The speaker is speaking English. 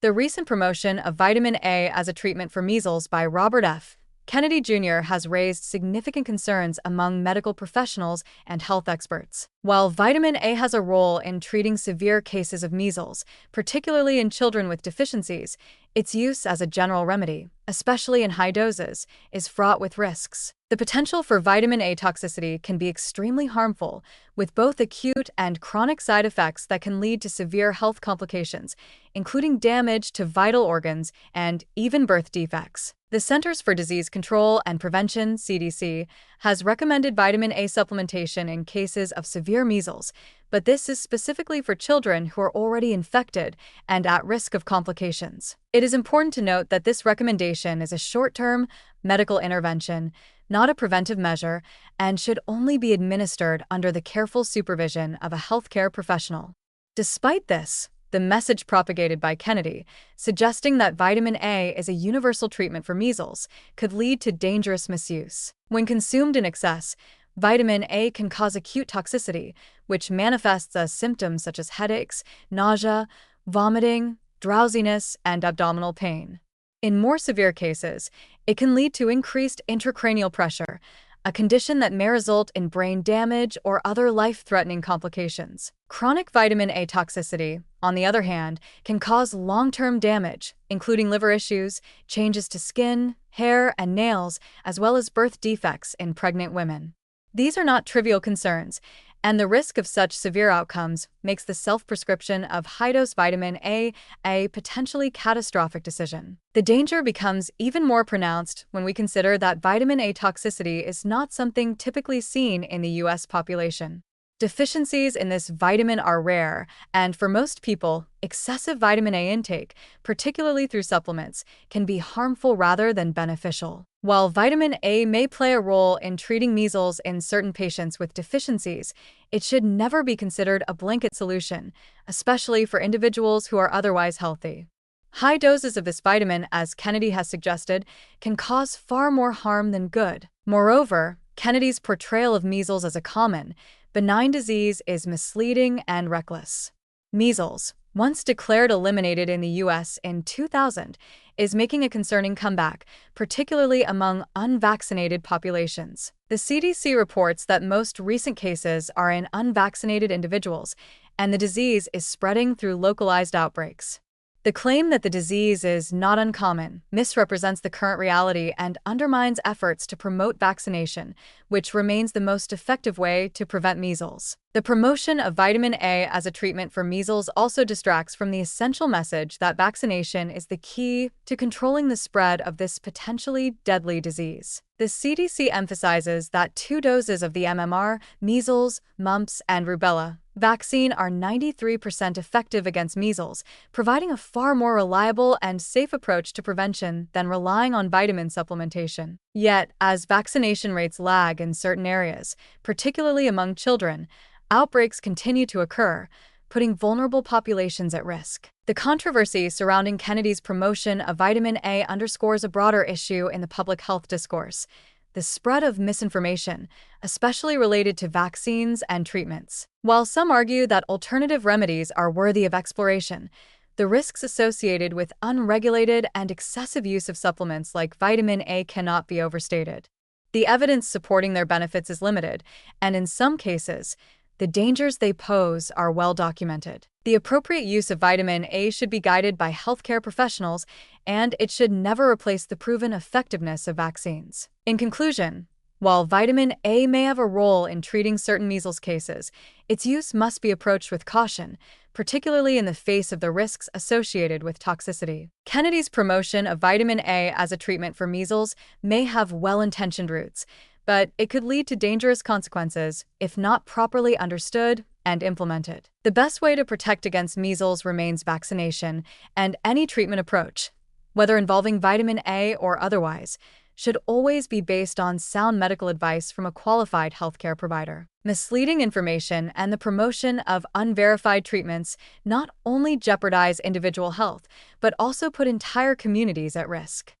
The recent promotion of vitamin A as a treatment for measles by Robert F. Kennedy Jr. has raised significant concerns among medical professionals and health experts. While vitamin A has a role in treating severe cases of measles, particularly in children with deficiencies, its use as a general remedy, especially in high doses, is fraught with risks. The potential for vitamin A toxicity can be extremely harmful, with both acute and chronic side effects that can lead to severe health complications, including damage to vital organs and even birth defects. The Centers for Disease Control and Prevention (CDC) has recommended vitamin A supplementation in cases of severe measles, but this is specifically for children who are already infected and at risk of complications. It is important to note that this recommendation is a short-term medical intervention, not a preventive measure, and should only be administered under the careful supervision of a healthcare professional. Despite this, the message propagated by Kennedy, suggesting that vitamin A is a universal treatment for measles, could lead to dangerous misuse. When consumed in excess, vitamin A can cause acute toxicity, which manifests as symptoms such as headaches, nausea, vomiting, drowsiness, and abdominal pain. In more severe cases, it can lead to increased intracranial pressure, a condition that may result in brain damage or other life-threatening complications. Chronic vitamin A toxicity, on the other hand, can cause long-term damage, including liver issues, changes to skin, hair, and nails, as well as birth defects in pregnant women. These are not trivial concerns, and the risk of such severe outcomes makes the self-prescription of high-dose vitamin A a potentially catastrophic decision. The danger becomes even more pronounced when we consider that vitamin A toxicity is not something typically seen in the U.S. population. Deficiencies in this vitamin are rare, and for most people, excessive vitamin A intake, particularly through supplements, can be harmful rather than beneficial. While vitamin A may play a role in treating measles in certain patients with deficiencies, it should never be considered a blanket solution, especially for individuals who are otherwise healthy. High doses of this vitamin, as Kennedy has suggested, can cause far more harm than good. Moreover, Kennedy's portrayal of measles as a common, benign disease is misleading and reckless. Measles, once declared eliminated in the U.S. in 2000, is making a concerning comeback, particularly among unvaccinated populations. The CDC reports that most recent cases are in unvaccinated individuals, and the disease is spreading through localized outbreaks. The claim that the disease is not uncommon misrepresents the current reality and undermines efforts to promote vaccination, which remains the most effective way to prevent measles. The promotion of vitamin A as a treatment for measles also distracts from the essential message that vaccination is the key to controlling the spread of this potentially deadly disease. The CDC emphasizes that 2 doses of the MMR, measles, mumps, and rubella vaccine are 93% effective against measles, providing a far more reliable and safe approach to prevention than relying on vitamin supplementation. Yet, as vaccination rates lag in certain areas, particularly among children, outbreaks continue to occur, putting vulnerable populations at risk. The controversy surrounding Kennedy's promotion of vitamin A underscores a broader issue in the public health discourse: the spread of misinformation, especially related to vaccines and treatments. While some argue that alternative remedies are worthy of exploration, the risks associated with unregulated and excessive use of supplements like vitamin A cannot be overstated. The evidence supporting their benefits is limited, and in some cases, the dangers they pose are well documented. The appropriate use of vitamin A should be guided by healthcare professionals, and it should never replace the proven effectiveness of vaccines. In conclusion, while vitamin A may have a role in treating certain measles cases, its use must be approached with caution, particularly in the face of the risks associated with toxicity. Kennedy's promotion of vitamin A as a treatment for measles may have well-intentioned roots, but it could lead to dangerous consequences if not properly understood and implemented. The best way to protect against measles remains vaccination, and any treatment approach, whether involving vitamin A or otherwise, should always be based on sound medical advice from a qualified healthcare provider. Misleading information and the promotion of unverified treatments not only jeopardize individual health, but also put entire communities at risk.